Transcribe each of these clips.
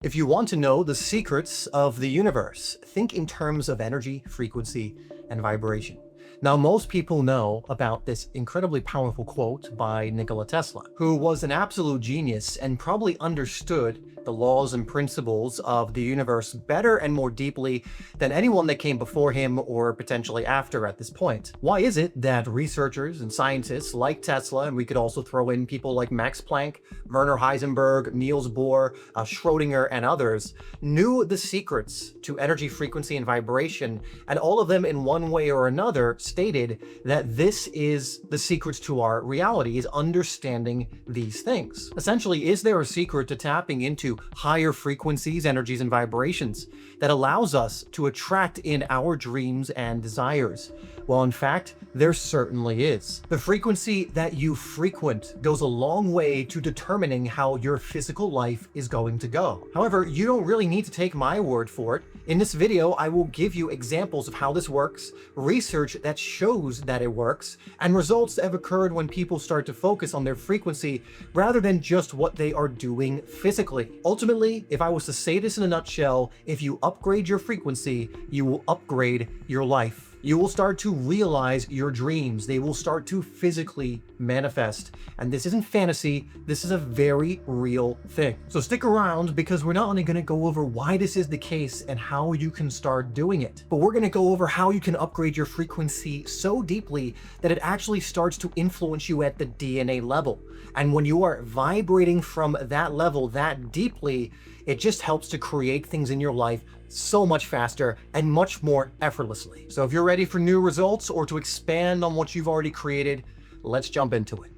If you want to know the secrets of the universe, think in terms of energy, frequency, and vibration. Now, most people know about this incredibly powerful quote by Nikola Tesla, who was an absolute genius and probably understood the laws and principles of the universe better and more deeply than anyone that came before him or potentially after at this point. Why is it that researchers and scientists like Tesla, and we could also throw in people like Max Planck, Werner Heisenberg, Niels Bohr, Schrödinger, and others, knew the secrets to energy, frequency, and vibration, and all of them in one way or another stated that this is the secrets to our reality, is understanding these things. Essentially, is there a secret to tapping into higher frequencies, energies, and vibrations that allows us to attract in our dreams and desires? Well, in fact, there certainly is. The frequency that you frequent goes a long way to determining how your physical life is going to go. However, you don't really need to take my word for it. In this video, I will give you examples of how this works, research that shows that it works, and results that have occurred when people start to focus on their frequency rather than just what they are doing physically. Ultimately, if I was to say this in a nutshell, if you upgrade your frequency, you will upgrade your life. You will start to realize your dreams. They will start to physically manifest. And this isn't fantasy, this is a very real thing. So stick around, because we're not only going to go over why this is the case and how you can start doing it, but we're going to go over how you can upgrade your frequency so deeply that it actually starts to influence you at the DNA level. And when you are vibrating from that level that deeply, it just helps to create things in your life so much faster and much more effortlessly. So if you're ready for new results or to expand on what you've already created, let's jump into it.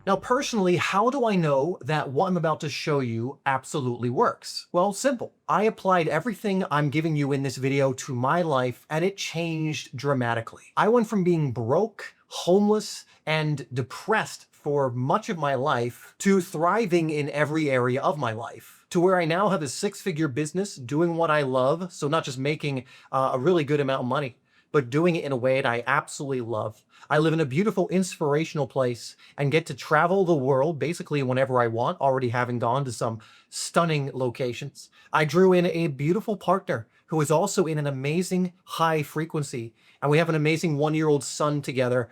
Now, personally, how do I know that what I'm about to show you absolutely works? Well, simple. I applied everything I'm giving you in this video to my life, and it changed dramatically. I went from being broke, homeless, and depressed for much of my life to thriving in every area of my life, to where I now have a six-figure business doing what I love. So not just making a really good amount of money, but doing it in a way that I absolutely love. I live in a beautiful, inspirational place and get to travel the world basically whenever I want, already having gone to some stunning locations. I drew in a beautiful partner who is also in an amazing high frequency, and we have an amazing one-year-old son together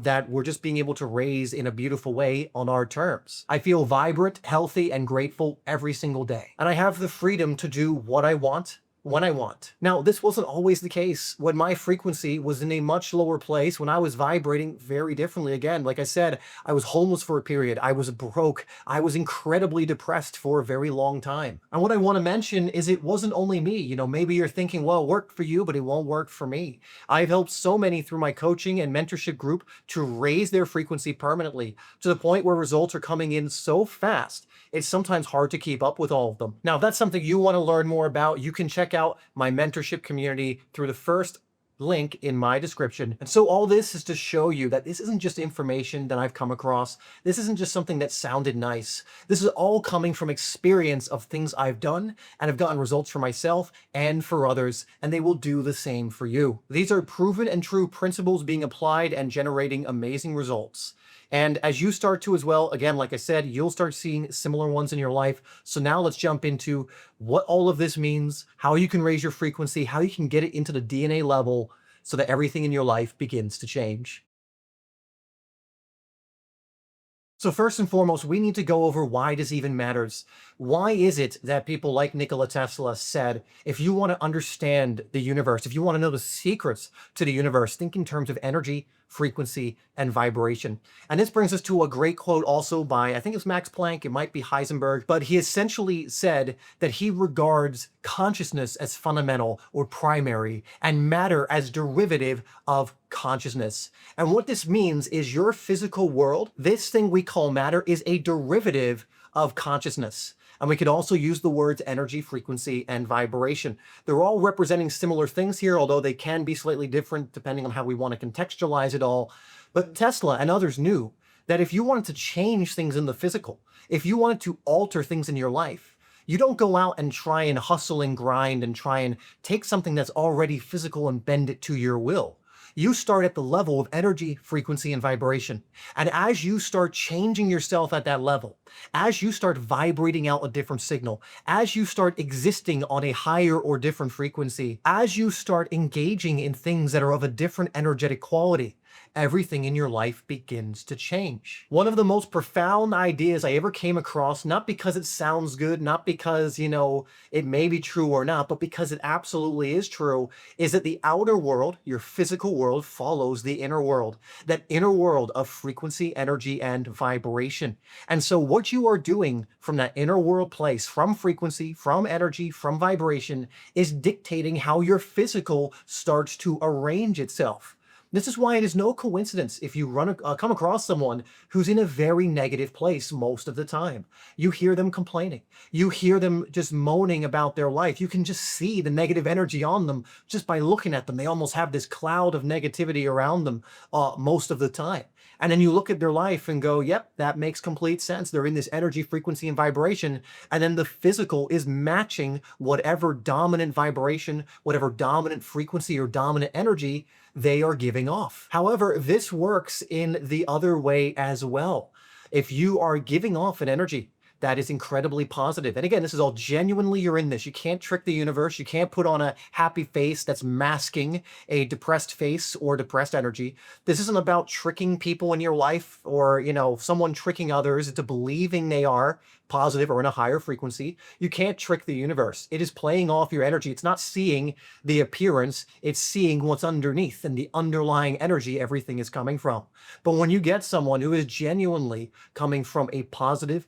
that we're just being able to raise in a beautiful way on our terms. I feel vibrant, healthy, and grateful every single day. And I have the freedom to do what I want, when I want. Now, this wasn't always the case. When my frequency was in a much lower place, when I was vibrating very differently. Again, like I said, I was homeless for a period. I was broke. I was incredibly depressed for a very long time. And what I want to mention is it wasn't only me. You know, maybe you're thinking, well, it worked for you, but it won't work for me. I've helped so many through my coaching and mentorship group to raise their frequency permanently to the point where results are coming in so fast, it's sometimes hard to keep up with all of them. Now, if that's something you want to learn more about, you can check out my mentorship community through the first link in my description. And so all this is to show you that this isn't just information that I've come across. This isn't just something that sounded nice. This is all coming from experience of things I've done and have gotten results for myself and for others, and they will do the same for you. These are proven and true principles being applied and generating amazing results. And as you start to as well, again, like I said, you'll start seeing similar ones in your life. So now let's jump into what all of this means, how you can raise your frequency, how you can get it into the DNA level so that everything in your life begins to change. So first and foremost, we need to go over why this even matters. Why is it that people like Nikola Tesla said, if you want to understand the universe, if you want to know the secrets to the universe, think in terms of energy, frequency, and vibration. And this brings us to a great quote also by, I think it's Max Planck, it might be Heisenberg, but he essentially said that he regards consciousness as fundamental or primary and matter as derivative of consciousness. And what this means is your physical world, this thing we call matter, is a derivative of consciousness. And we could also use the words energy, frequency, and vibration. They're all representing similar things here, although they can be slightly different depending on how we want to contextualize it all. But Tesla and others knew that if you wanted to change things in the physical, if you wanted to alter things in your life, you don't go out and try and hustle and grind and try and take something that's already physical and bend it to your will. You start at the level of energy, frequency, and vibration. And as you start changing yourself at that level, as you start vibrating out a different signal, as you start existing on a higher or different frequency, as you start engaging in things that are of a different energetic quality, everything in your life begins to change. One of the most profound ideas I ever came across, not because it sounds good, not because, it may be true or not, but because it absolutely is true, is that the outer world, your physical world, follows the inner world. That inner world of frequency, energy, and vibration. And so what you are doing from that inner world place, from frequency, from energy, from vibration, is dictating how your physical starts to arrange itself. This is why it is no coincidence if you come across someone who's in a very negative place most of the time. You hear them complaining. You hear them just moaning about their life. You can just see the negative energy on them just by looking at them. They almost have this cloud of negativity around them most of the time. And then you look at their life and go, yep, that makes complete sense. They're in this energy, frequency, and vibration. And then the physical is matching whatever dominant vibration, whatever dominant frequency or dominant energy they are giving off. However, this works in the other way as well. If you are giving off an energy that is incredibly positive. And again, this is all genuinely you're in this. You can't trick the universe. You can't put on a happy face that's masking a depressed face or depressed energy. This isn't about tricking people in your life or, someone tricking others into believing they are positive or in a higher frequency. You can't trick the universe. It is playing off your energy. It's not seeing the appearance. It's seeing what's underneath and the underlying energy everything is coming from. But when you get someone who is genuinely coming from a positive,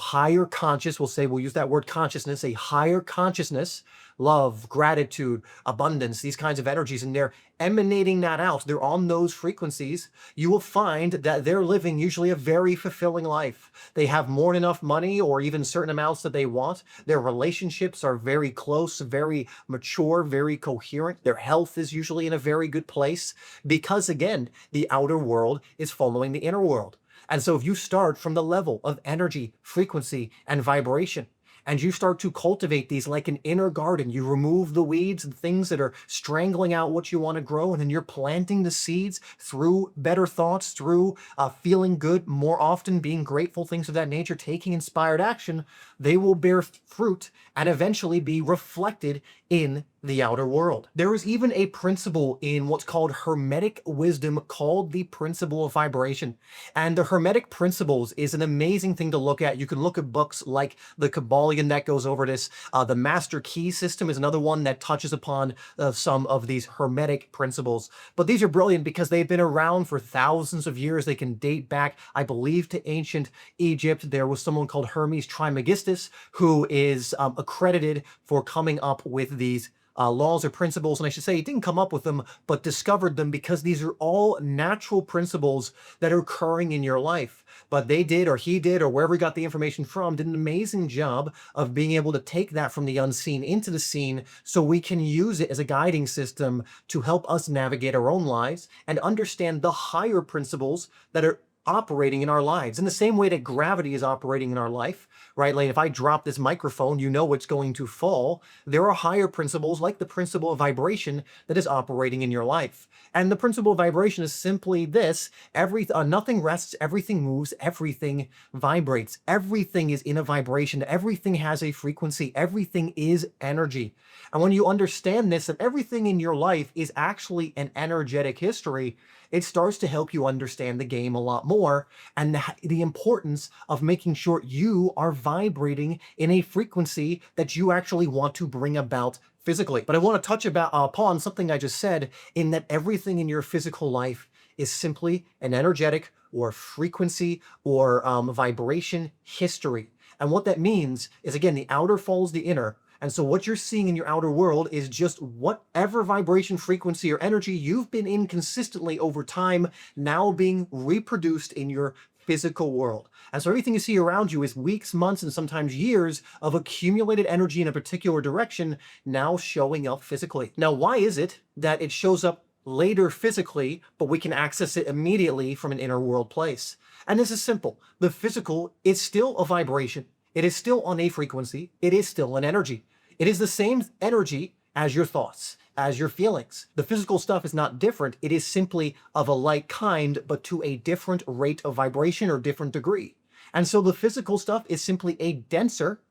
higher we'll use that word consciousness, a higher consciousness, love, gratitude, abundance, these kinds of energies, and they're emanating that out. They're on those frequencies. You will find that they're living usually a very fulfilling life. They have more than enough money or even certain amounts that they want. Their relationships are very close, very mature, very coherent. Their health is usually in a very good place because, again, the outer world is following the inner world. And so if you start from the level of energy, frequency, and vibration, and you start to cultivate these like an inner garden, you remove the weeds and things that are strangling out what you want to grow, and then you're planting the seeds through better thoughts, through feeling good, more often being grateful, things of that nature, taking inspired action, they will bear fruit and eventually be reflected in the outer world. There is even a principle in what's called Hermetic wisdom called the principle of vibration. And the Hermetic principles is an amazing thing to look at. You can look at books like the Kabbalion that goes over this. The Master Key system is another one that touches upon some of these Hermetic principles. But these are brilliant because they've been around for thousands of years. They can date back, I believe, to ancient Egypt. There was someone called Hermes Trismegistus who is accredited for coming up with these laws or principles, and I should say he didn't come up with them, but discovered them because these are all natural principles that are occurring in your life. But they did, or he did, or wherever he got the information from, did an amazing job of being able to take that from the unseen into the seen so we can use it as a guiding system to help us navigate our own lives and understand the higher principles that are operating in our lives in the same way that gravity is operating in our life, right? Like if I drop this microphone, it's going to fall. There are higher principles like the principle of vibration that is operating in your life. And the principle of vibration is simply this: nothing rests, everything moves, everything vibrates. Everything is in a vibration. Everything has a frequency. Everything is energy. And when you understand this, that everything in your life is actually an energetic history, it starts to help you understand the game a lot more and the importance of making sure you are vibrating in a frequency that you actually want to bring about physically. But I want to touch upon something I just said, in that everything in your physical life is simply an energetic or frequency or vibration history. And what that means is, again, the outer follows the inner. And so what you're seeing in your outer world is just whatever vibration, frequency, or energy you've been in consistently over time now being reproduced in your physical world. And so everything you see around you is weeks, months, and sometimes years of accumulated energy in a particular direction now showing up physically. Now, why is it that it shows up later physically, but we can access it immediately from an inner world place? And this is simple. The physical is still a vibration. It is still on a frequency. It is still an energy. It is the same energy as your thoughts, as your feelings. The physical stuff is not different. It is simply of a like kind, but to a different rate of vibration or different degree. And so the physical stuff is simply a denser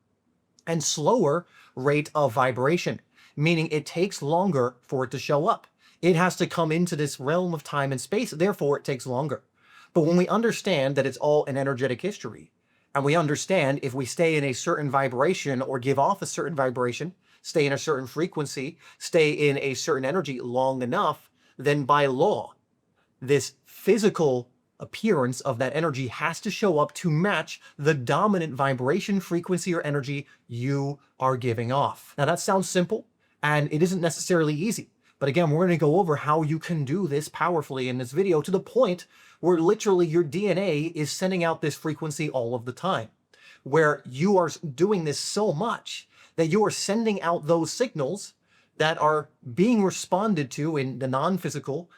and slower rate of vibration, meaning it takes longer for it to show up. It has to come into this realm of time and space, therefore it takes longer. But when we understand that it's all an energetic history, and we understand if we stay in a certain vibration or give off a certain vibration, stay in a certain frequency, stay in a certain energy long enough, then by law, this physical appearance of that energy has to show up to match the dominant vibration, frequency, or energy you are giving off. Now that sounds simple, and it isn't necessarily easy. But again, we're going to go over how you can do this powerfully in this video to the point where literally your DNA is sending out this frequency all of the time, where you are doing this so much that you are sending out those signals that are being responded to in the non-physical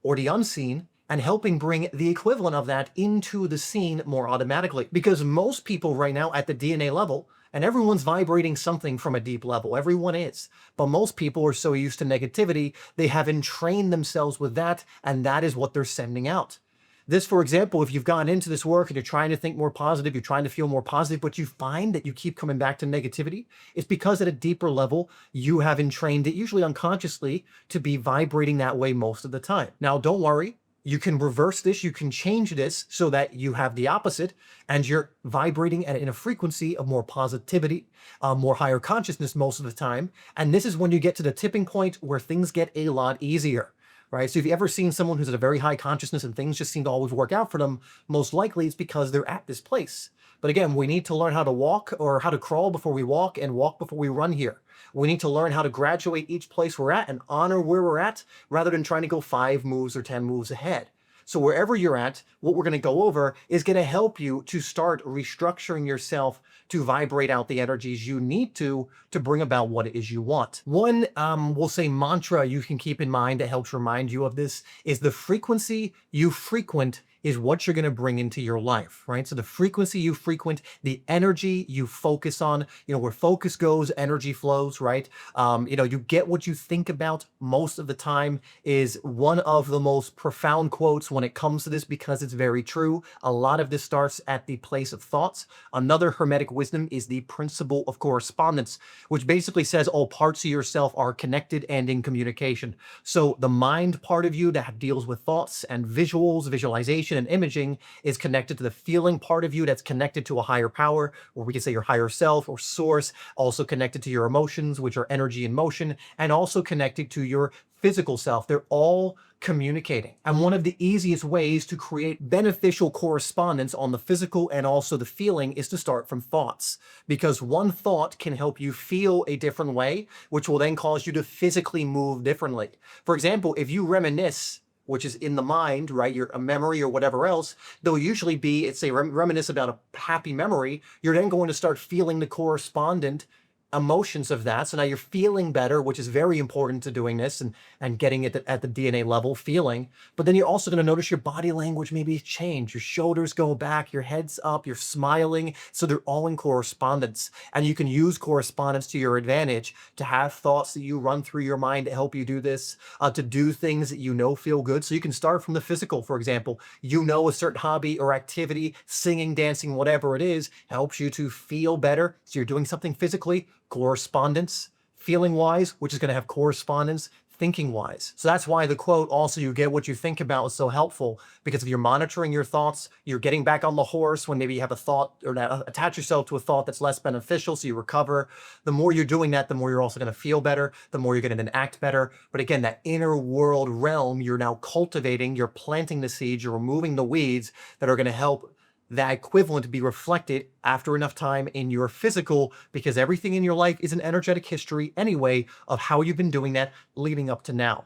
or the unseen, and helping bring the equivalent of that into the scene more automatically. Because most people right now at the DNA level, and everyone's vibrating something from a deep level, everyone is, but most people are so used to negativity, they have entrained themselves with that, and that is what they're sending out. This, for example, if you've gone into this work and you're trying to think more positive, you're trying to feel more positive, but you find that you keep coming back to negativity, it's because at a deeper level, you have entrained it, usually unconsciously, to be vibrating that way most of the time. Now, don't worry. You can reverse this, you can change this so that you have the opposite and you're vibrating in a frequency of more positivity, more higher consciousness most of the time. And this is when you get to the tipping point where things get a lot easier, right? So if you've ever seen someone who's at a very high consciousness and things just seem to always work out for them, most likely it's because they're at this place. But again, we need to learn how to walk or how to crawl before we walk and walk before we run here. We need to learn how to graduate each place we're at and honor where we're at rather than trying to go 5 moves or 10 moves ahead. So wherever you're at, what we're going to go over is going to help you to start restructuring yourself to vibrate out the energies you need to bring about what it is you want. One, we'll say mantra you can keep in mind that helps remind you of this is the frequency you frequent is what you're going to bring into your life, right? So the frequency you frequent, the energy you focus on, where focus goes, energy flows, right? You get what you think about most of the time is one of the most profound quotes when it comes to this because it's very true. A lot of this starts at the place of thoughts. Another Hermetic wisdom is the principle of correspondence, which basically says all parts of yourself are connected and in communication. So the mind part of you that deals with thoughts and visuals, visualization, and imaging is connected to the feeling part of you that's connected to a higher power, or we could say your higher self or source, also connected to your emotions, which are energy and motion, and also connected to your physical self. They're all communicating. And one of the easiest ways to create beneficial correspondence on the physical and also the feeling is to start from thoughts, because one thought can help you feel a different way, which will then cause you to physically move differently. For example, if you reminisce, which is in the mind, right? A memory or whatever else, there'll usually be, it's a reminisce about a happy memory. You're then going to start feeling the correspondent emotions of that. So now you're feeling better, which is very important to doing this and getting it at the DNA level, feeling. But then you're also going to notice your body language maybe change. Your shoulders go back, your head's up, you're smiling. So they're all in correspondence. And you can use correspondence to your advantage to have thoughts that you run through your mind to help you do this, to do things that feel good. So you can start from the physical, for example. A certain hobby or activity, singing, dancing, whatever it is, helps you to feel better. So you're doing something physically, correspondence, feeling wise, which is going to have correspondence, thinking wise. So that's why the quote, also you get what you think about, is so helpful, because if you're monitoring your thoughts, you're getting back on the horse when maybe you have a thought or attach yourself to a thought that's less beneficial, so you recover. The more you're doing that, the more you're also going to feel better, the more you're going to act better. But again, that inner world realm, you're now cultivating, you're planting the seeds, you're removing the weeds that are going to help that equivalent to be reflected after enough time in your physical, because everything in your life is an energetic history anyway of how you've been doing that leading up to now.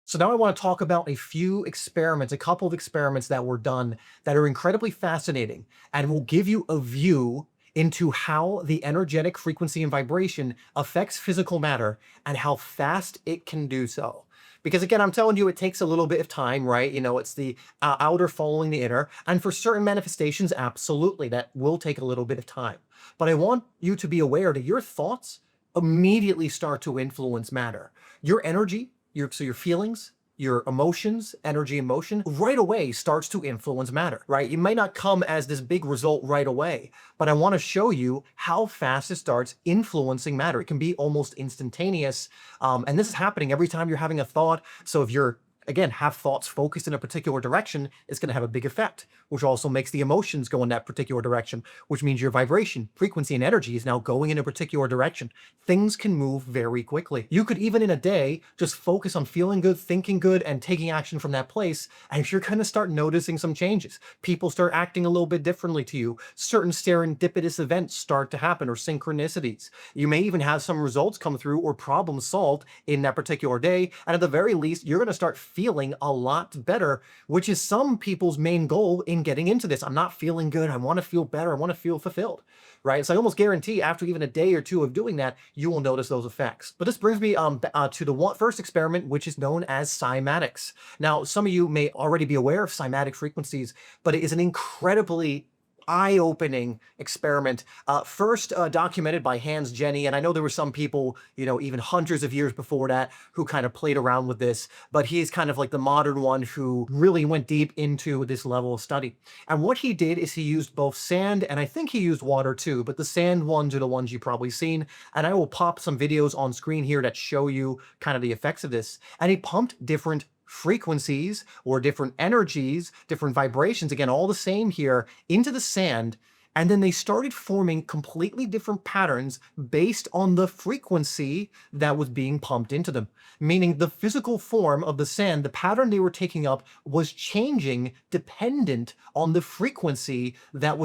So now I want to talk about a few experiments, a couple of experiments that were done that are incredibly fascinating and will give you a view into how the energetic frequency and vibration affects physical matter and how fast it can do so. Because again, I'm telling you, it takes a little bit of time, right? It's the outer following the inner. And for certain manifestations, absolutely, that will take a little bit of time. But I want you to be aware that your thoughts immediately start to influence matter. Your energy, your feelings, your emotions, energy, emotion, right away starts to influence matter, right? It may not come as this big result right away, but I want to show you how fast it starts influencing matter. It can be almost instantaneous. And this is happening every time you're having a thought. So if you're again, have thoughts focused in a particular direction, it's going to have a big effect, which also makes the emotions go in that particular direction, which means your vibration, frequency, and energy is now going in a particular direction. Things can move very quickly. You could even in a day just focus on feeling good, thinking good, and taking action from that place. And you're going to start noticing some changes. People start acting a little bit differently to you. Certain serendipitous events start to happen, or synchronicities. You may even have some results come through or problems solved in that particular day. And at the very least, you're going to start feeling a lot better, which is some people's main goal in getting into this. I'm not feeling good. I want to feel better. I want to feel fulfilled, right? So I almost guarantee after even a day or two of doing that, you will notice those effects. But this brings me to the first experiment, which is known as cymatics. Now, some of you may already be aware of cymatic frequencies, but it is an incredibly eye-opening experiment, first documented by Hans Jenny, and I know there were some people, even hundreds of years before that, who kind of played around with this, but he's kind of like the modern one who really went deep into this level of study. And what he did is he used both sand, and I think he used water too, but the sand ones are the ones you've probably seen, and I will pop some videos on screen here that show you kind of the effects of this. And he pumped different frequencies or different energies, different vibrations, again, all the same here, into the sand. And then they started forming completely different patterns based on the frequency that was being pumped into them. Meaning the physical form of the sand, the pattern they were taking up was changing dependent on the frequency that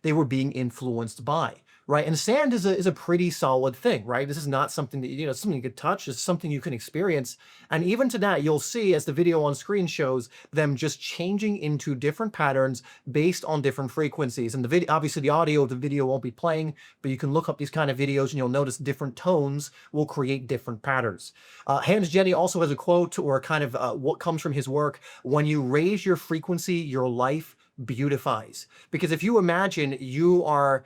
they were being influenced by. Right. And sand is a pretty solid thing, right? This is not something that, something you could touch. It's something you can experience. And even to that, you'll see as the video on screen shows them just changing into different patterns based on different frequencies. And the video, obviously the audio of the video won't be playing, but you can look up these kind of videos and you'll notice different tones will create different patterns. Hans Jenny also has a quote or kind of what comes from his work: when you raise your frequency, your life beautifies. Because if you imagine you are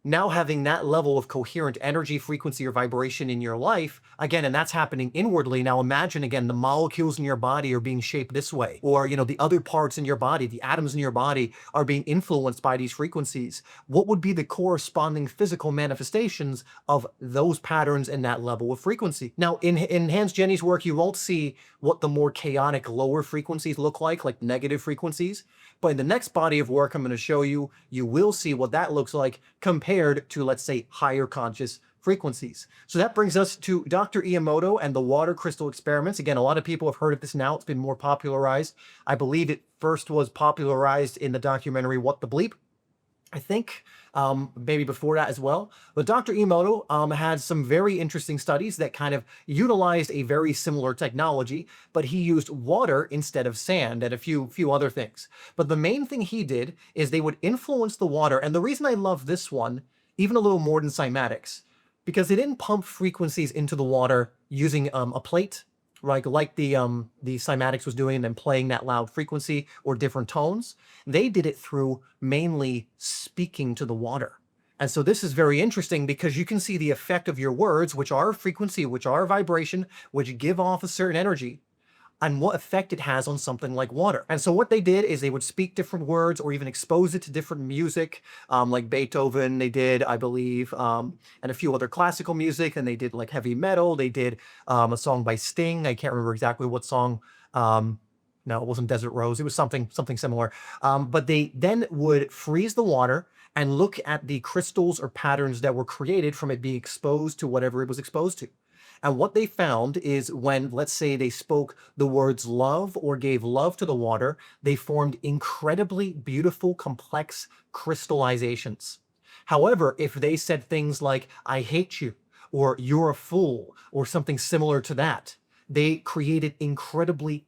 now having that level of coherent energy, frequency, or vibration in your life, again, and that's happening inwardly. Now imagine, again, the molecules in your body are being shaped this way, or, the other parts in your body, the atoms in your body are being influenced by these frequencies. What would be the corresponding physical manifestations of those patterns and that level of frequency? Now, in Hans Jenny's work, you won't see what the more chaotic lower frequencies look like negative frequencies. But in the next body of work I'm going to show you, you will see what that looks like compared to, let's say, higher conscious frequencies. So that brings us to Dr. Iamoto and the water crystal experiments. Again, a lot of people have heard of this now. It's been more popularized. I believe it first was popularized in the documentary What the Bleep, I think, maybe before that as well. But Dr. Emoto had some very interesting studies that kind of utilized a very similar technology, but he used water instead of sand and a few other things. But the main thing he did is they would influence the water. And the reason I love this one, even a little more than cymatics, because they didn't pump frequencies into the water using a plate, right? Like the Cymatics was doing and then playing that loud frequency or different tones. They did it through mainly speaking to the water. And so this is very interesting because you can see the effect of your words, which are frequency, which are vibration, which give off a certain energy, and what effect it has on something like water. And so what they did is they would speak different words or even expose it to different music, like Beethoven, they did, I believe, and a few other classical music, and they did like heavy metal. They did a song by Sting. I can't remember exactly what song. No, it wasn't Desert Rose. It was something similar. But they then would freeze the water and look at the crystals or patterns that were created from it being exposed to whatever it was exposed to. And what they found is when, let's say, they spoke the words love or gave love to the water, they formed incredibly beautiful, complex crystallizations. However, if they said things like, I hate you, or you're a fool, or something similar to that, they created incredibly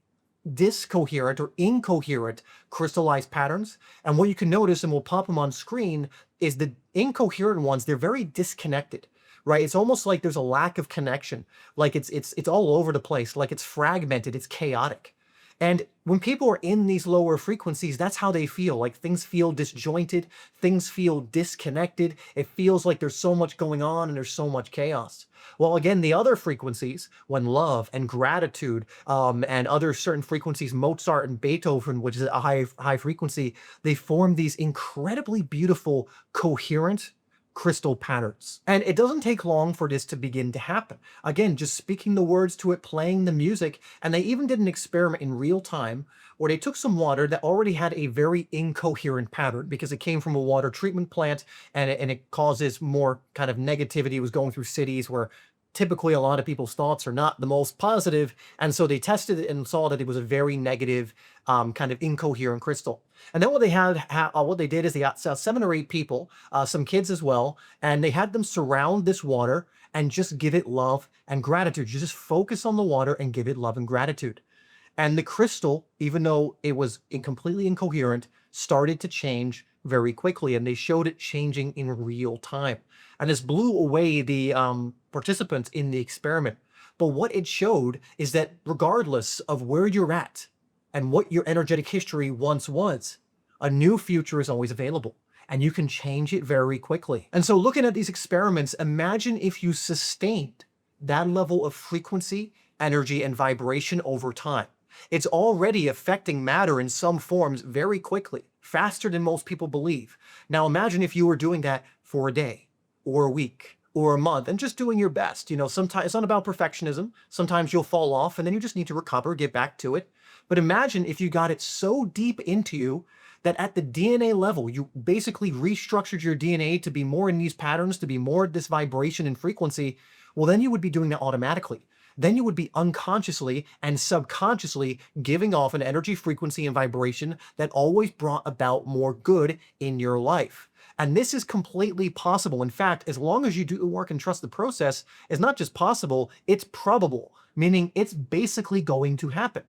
discoherent or incoherent crystallized patterns. And what you can notice, and we'll pop them on screen, is the incoherent ones, they're very disconnected. Right? It's almost like there's a lack of connection. Like it's all over the place. Like it's fragmented. It's chaotic. And when people are in these lower frequencies, that's how they feel. Like things feel disjointed, things feel disconnected. It feels like there's so much going on and there's so much chaos. Well, again, the other frequencies, when love and gratitude, and other certain frequencies, Mozart and Beethoven, which is a high frequency, they form these incredibly beautiful, coherent crystal patterns. And it doesn't take long for this to begin to happen. Again, just speaking the words to it, playing the music, and they even did an experiment in real time where they took some water that already had a very incoherent pattern because it came from a water treatment plant, and it causes more kind of negativity. It was going through cities where typically a lot of people's thoughts are not the most positive, and so they tested it and saw that it was a very negative, kind of incoherent crystal. And then what they did is they got 7 or 8 people, some kids as well, and they had them surround this water and just give it love and gratitude. You just focus on the water and give it love and gratitude. And the crystal, even though it was completely incoherent, started to change very quickly, and they showed it changing in real time. And this blew away the participants in the experiment. But what it showed is that regardless of where you're at and what your energetic history once was, a new future is always available, and you can change it very quickly. And so looking at these experiments, imagine if you sustained that level of frequency, energy, and vibration over time. It's already affecting matter in some forms very quickly, faster than most people believe. Now imagine if you were doing that for a day or a week or a month and just doing your best. Sometimes it's not about perfectionism. Sometimes you'll fall off and then you just need to recover, get back to it. But imagine if you got it so deep into you that at the DNA level, you basically restructured your DNA to be more in these patterns, to be more this vibration and frequency. Well, then you would be doing that automatically. Then you would be unconsciously and subconsciously giving off an energy, frequency, and vibration that always brought about more good in your life. And this is completely possible. In fact, as long as you do the work and trust the process, it's not just possible, it's probable, meaning it's basically going to happen.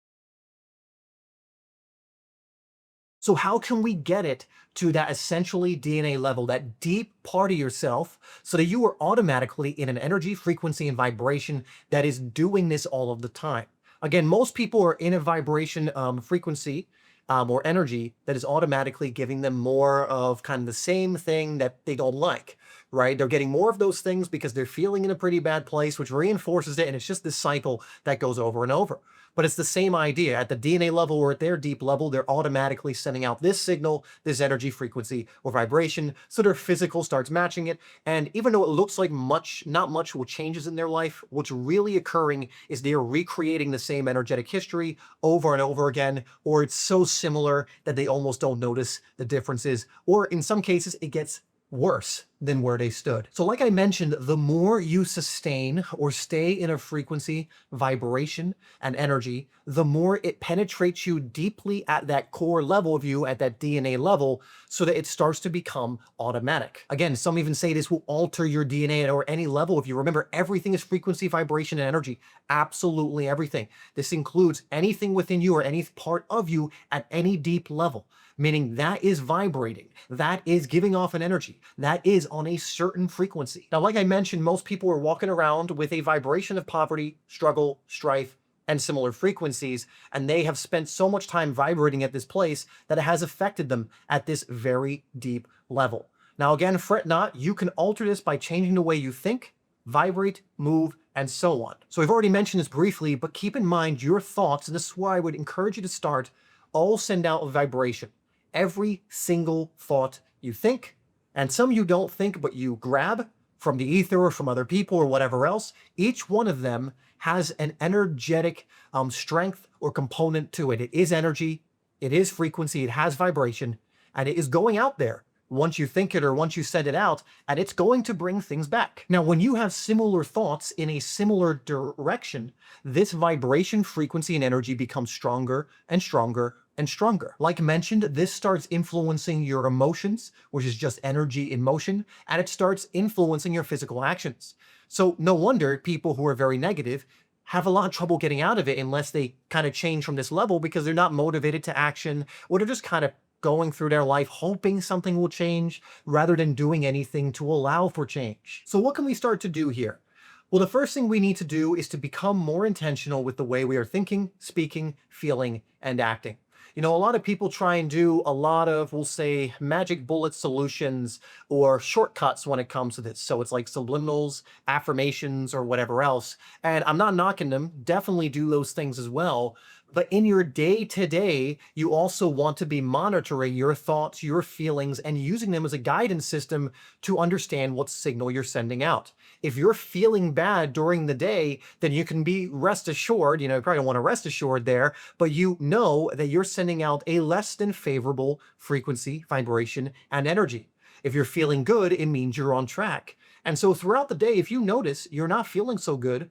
So how can we get it to that essentially DNA level, that deep part of yourself, so that you are automatically in an energy, frequency, and vibration that is doing this all of the time? Again, most people are in a vibration, frequency, or energy that is automatically giving them more of kind of the same thing that they don't like, right? They're getting more of those things because they're feeling in a pretty bad place, which reinforces it. And it's just this cycle that goes over and over. But it's the same idea. At the DNA level or at their deep level, they're automatically sending out this signal, this energy, frequency, or vibration, so their physical starts matching it. And even though it looks like not much will changes in their life, what's really occurring is they're recreating the same energetic history over and over again, or it's so similar that they almost don't notice the differences, or in some cases, it gets worse than where they stood. So like I mentioned, the more you sustain or stay in a frequency, vibration, and energy, the more it penetrates you deeply at that core level of you, at that DNA level, so that it starts to become automatic. Again, some even say this will alter your DNA or any level. If you remember, everything is frequency, vibration, and energy. Absolutely everything. This includes anything within you or any part of you at any deep level, meaning that is vibrating, that is giving off an energy, that is on a certain frequency. Now, like I mentioned, most people are walking around with a vibration of poverty, struggle, strife, and similar frequencies, and they have spent so much time vibrating at this place that it has affected them at this very deep level. Now, again, fret not, you can alter this by changing the way you think, vibrate, move, and so on. So I've already mentioned this briefly, but keep in mind your thoughts, and this is where I would encourage you to start, all send out a vibration. Every single thought you think, and some you don't think, but you grab from the ether or from other people or whatever else, each one of them has an energetic strength or component to it. It is energy, it is frequency, it has vibration, and it is going out there once you think it or once you send it out, and it's going to bring things back. Now, when you have similar thoughts in a similar direction, this vibration, frequency, and energy becomes stronger and stronger and stronger. Like mentioned, this starts influencing your emotions, which is just energy in motion, and it starts influencing your physical actions. So no wonder people who are very negative have a lot of trouble getting out of it unless they kind of change from this level, because they're not motivated to action, or they're just kind of going through their life hoping something will change rather than doing anything to allow for change. So what can we start to do here? Well, the first thing we need to do is to become more intentional with the way we are thinking, speaking, feeling, and acting. A lot of people try and do a lot of, we'll say, magic bullet solutions or shortcuts when it comes to this. So it's like subliminals, affirmations, or whatever else. And I'm not knocking them, definitely do those things as well. But in your day to day, you also want to be monitoring your thoughts, your feelings, and using them as a guidance system to understand what signal you're sending out. If you're feeling bad during the day, then you can be rest assured, you probably don't want to rest assured there, but you know that you're sending out a less than favorable frequency, vibration, and energy. If you're feeling good, it means you're on track. And so throughout the day, if you notice you're not feeling so good,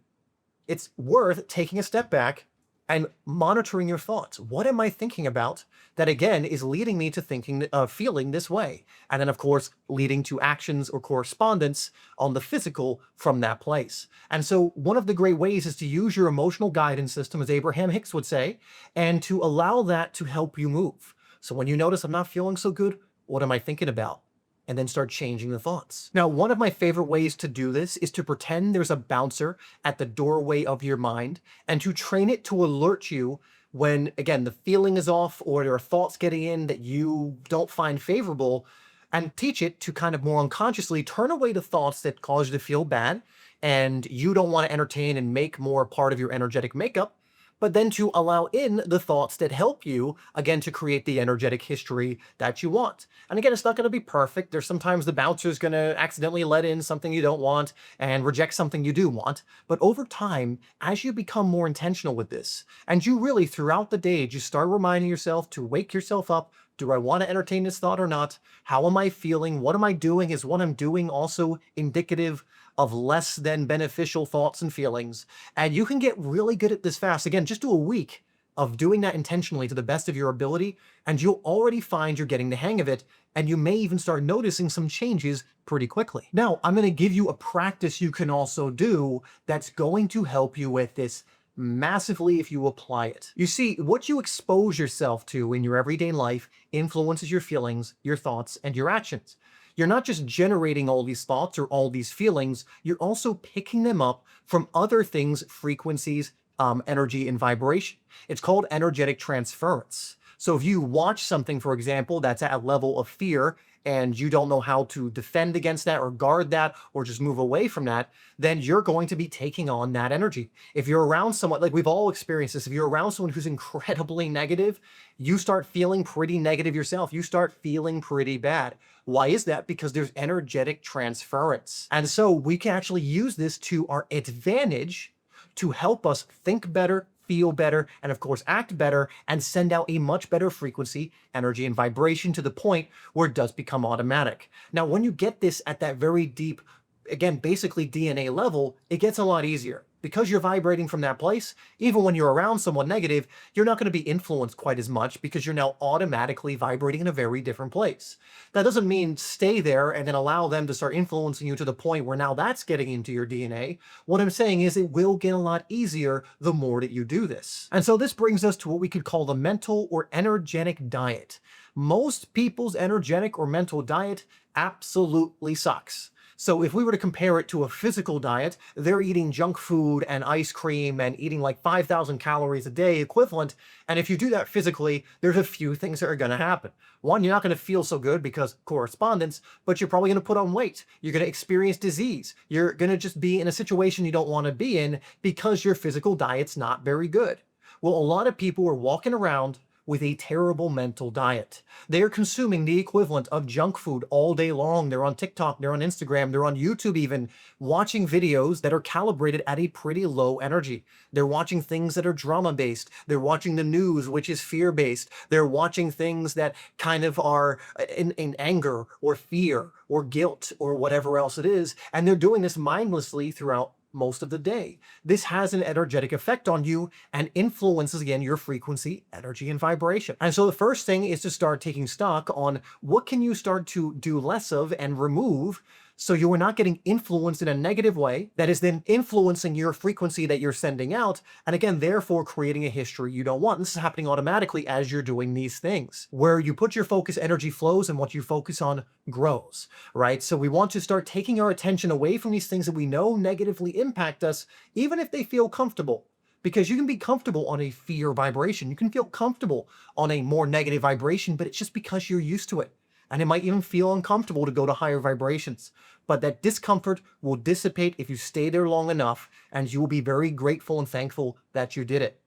it's worth taking a step back and monitoring your thoughts. What am I thinking about that again is leading me to feeling this way? And then of course, leading to actions or correspondence on the physical from that place. And so one of the great ways is to use your emotional guidance system, as Abraham Hicks would say, and to allow that to help you move. So when you notice I'm not feeling so good, what am I thinking about? And then start changing the thoughts. Now, one of my favorite ways to do this is to pretend there's a bouncer at the doorway of your mind and to train it to alert you when, again, the feeling is off or there are thoughts getting in that you don't find favorable, and teach it to kind of more unconsciously turn away the thoughts that cause you to feel bad and you don't want to entertain and make more part of your energetic makeup, but then to allow in the thoughts that help you, again, to create the energetic history that you want. And again, it's not going to be perfect. There's sometimes the bouncer's going to accidentally let in something you don't want and reject something you do want. But over time, as you become more intentional with this, and you really, throughout the day, just start reminding yourself to wake yourself up. Do I want to entertain this thought or not? How am I feeling? What am I doing? Is what I'm doing also indicative of less than beneficial thoughts and feelings? And you can get really good at this fast. Again, just do a week of doing that intentionally to the best of your ability, and you'll already find you're getting the hang of it, and you may even start noticing some changes pretty quickly. Now, I'm going to give you a practice you can also do that's going to help you with this massively if you apply it. You see, what you expose yourself to in your everyday life influences your feelings, your thoughts, and your actions. You're not just generating all these thoughts or all these feelings, you're also picking them up from other things, frequencies, energy, and vibration. It's called energetic transference. So if you watch something, for example, that's at a level of fear and you don't know how to defend against that or guard that or just move away from that, then you're going to be taking on that energy. If you're around someone, like we've all experienced this, if you're around someone who's incredibly negative, you start feeling pretty negative yourself. You start feeling pretty bad. Why is that? Because there's energetic transference. And so we can actually use this to our advantage to help us think better, feel better, and of course act better, and send out a much better frequency, energy, and vibration to the point where it does become automatic. Now, when you get this at that very deep, again, basically DNA level, it gets a lot easier. Because you're vibrating from that place, even when you're around someone negative, you're not going to be influenced quite as much because you're now automatically vibrating in a very different place. That doesn't mean stay there and then allow them to start influencing you to the point where now that's getting into your DNA. What I'm saying is it will get a lot easier the more that you do this. And so this brings us to what we could call the mental or energetic diet. Most people's energetic or mental diet absolutely sucks. So if we were to compare it to a physical diet, they're eating junk food and ice cream and eating like 5,000 calories a day equivalent. And if you do that physically, there's a few things that are going to happen. One, you're not going to feel so good because correspondence, but you're probably going to put on weight. You're going to experience disease. You're going to just be in a situation you don't want to be in because your physical diet's not very good. Well, a lot of people are walking around with a terrible mental diet. They're consuming the equivalent of junk food all day long. They're on TikTok, they're on Instagram, they're on YouTube even, watching videos that are calibrated at a pretty low energy. They're watching things that are drama-based. They're watching the news, which is fear-based. They're watching things that kind of are in anger or fear or guilt or whatever else it is. And they're doing this mindlessly throughout most of the day. This has an energetic effect on you and influences, again, your frequency, energy, and vibration. And so the first thing is to start taking stock on what can you start to do less of and remove So you are not getting influenced in a negative way that is then influencing your frequency that you're sending out. And again, therefore creating a history you don't want. This is happening automatically as you're doing these things. Where you put your focus, energy flows, and what you focus on grows, right? So we want to start taking our attention away from these things that we know negatively impact us, even if they feel comfortable. Because you can be comfortable on a fear vibration. You can feel comfortable on a more negative vibration, but it's just because you're used to it. And it might even feel uncomfortable to go to higher vibrations. But that discomfort will dissipate if you stay there long enough, and you will be very grateful and thankful that you did it.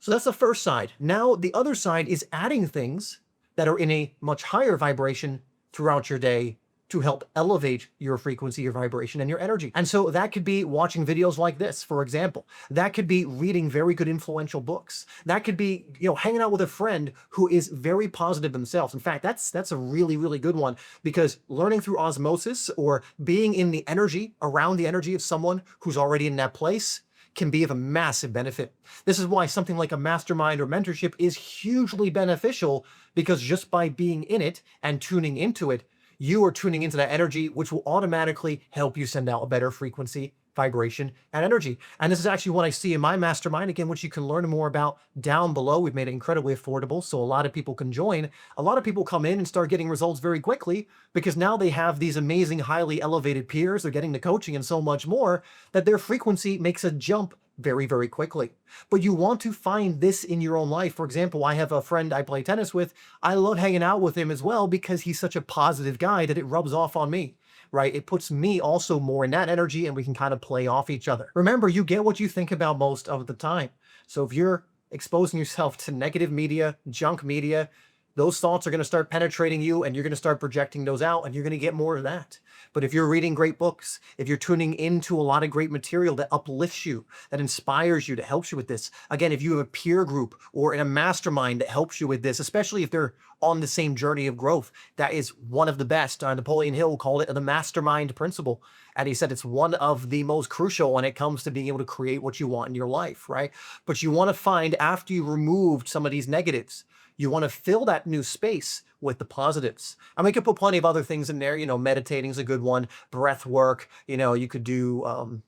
So that's the first side. Now, the other side is adding things that are in a much higher vibration throughout your day to help elevate your frequency, your vibration, and your energy. And so that could be watching videos like this, for example. That could be reading very good influential books. That could be, hanging out with a friend who is very positive themselves. In fact, that's a really, really good one, because learning through osmosis or being in the energy, around the energy of someone who's already in that place, can be of a massive benefit. This is why something like a mastermind or mentorship is hugely beneficial, because just by being in it and tuning into it, you are tuning into that energy, which will automatically help you send out a better frequency, vibration, and energy. And this is actually what I see in my mastermind, again, which you can learn more about down below. We've made it incredibly affordable, so a lot of people can join. A lot of people come in and start getting results very quickly, because now they have these amazing, highly elevated peers. They're getting the coaching and so much more, that their frequency makes a jump very, very quickly. But you want to find this in your own life. For example, I have a friend I play tennis with. I love hanging out with him as well, because he's such a positive guy that it rubs off on me, right? It puts me also more in that energy, and we can kind of play off each other. Remember, you get what you think about most of the time. So if you're exposing yourself to negative media, junk media, those thoughts are going to start penetrating you, and you're going to start projecting those out, and you're going to get more of that. But if you're reading great books, if you're tuning into a lot of great material that uplifts you, that inspires you, that helps you with this, again, if you have a peer group or in a mastermind that helps you with this, especially if they're on the same journey of growth, that is one of the best. Napoleon Hill called it the mastermind principle. And he said it's one of the most crucial when it comes to being able to create what you want in your life, right? But you want to find, after you removed some of these negatives, you want to fill that new space with the positives. I mean, you could put plenty of other things in there. Meditating is a good one. Breath work. You could do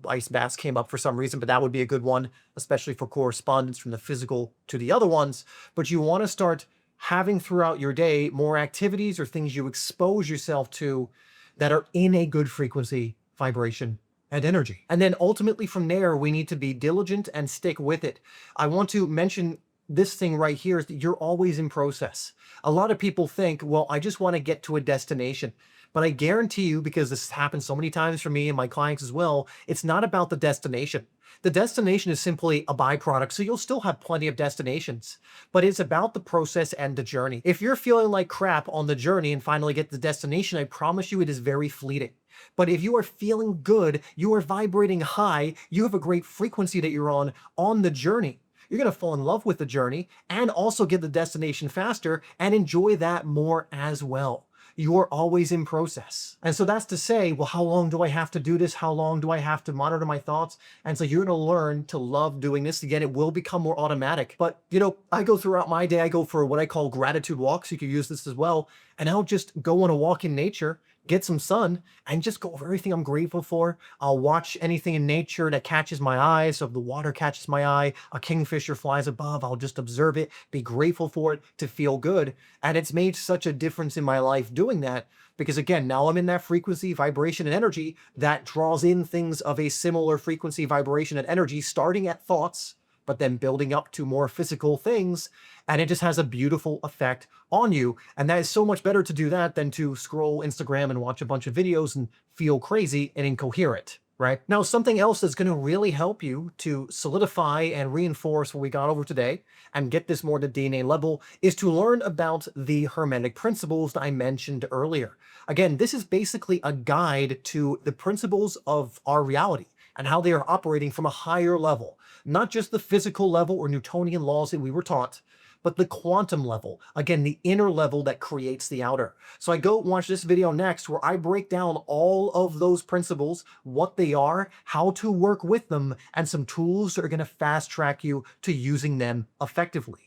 ice baths came up for some reason, but that would be a good one, especially for correspondence from the physical to the other ones. But you want to start having throughout your day more activities or things you expose yourself to that are in a good frequency, vibration, and energy. And then ultimately from there, we need to be diligent and stick with it. I want to mention this thing right here is that you're always in process. A lot of people think, well, I just want to get to a destination. But I guarantee you, because this happens so many times for me and my clients as well, it's not about the destination. The destination is simply a byproduct, so you'll still have plenty of destinations. But it's about the process and the journey. If you're feeling like crap on the journey and finally get to the destination, I promise you it is very fleeting. But if you are feeling good, you are vibrating high, you have a great frequency that you're on the journey, you're going to fall in love with the journey and also get the destination faster and enjoy that more as well. You're always in process. And so that's to say, well, how long do I have to do this? How long do I have to monitor my thoughts? And so you're going to learn to love doing this. Again, it will become more automatic. But, I go throughout my day, I go for what I call gratitude walks. You could use this as well. And I'll just go on a walk in nature, get some sun, and just go over everything I'm grateful for. I'll watch anything in nature that catches my eye. So if the water catches my eye, a kingfisher flies above, I'll just observe it, be grateful for it to feel good. And it's made such a difference in my life doing that, because again, now I'm in that frequency, vibration, and energy that draws in things of a similar frequency, vibration, and energy, starting at thoughts, but then building up to more physical things. And it just has a beautiful effect on you. And that is so much better to do that than to scroll Instagram and watch a bunch of videos and feel crazy and incoherent, right? Now, something else that's going to really help you to solidify and reinforce what we got over today and get this more to DNA level is to learn about the Hermetic principles that I mentioned earlier. Again, this is basically a guide to the principles of our reality and how they are operating from a higher level, not just the physical level or Newtonian laws that we were taught, but the quantum level, again, the inner level that creates the outer. So I go watch this video next where I break down all of those principles, what they are, how to work with them, and some tools that are going to fast track you to using them effectively.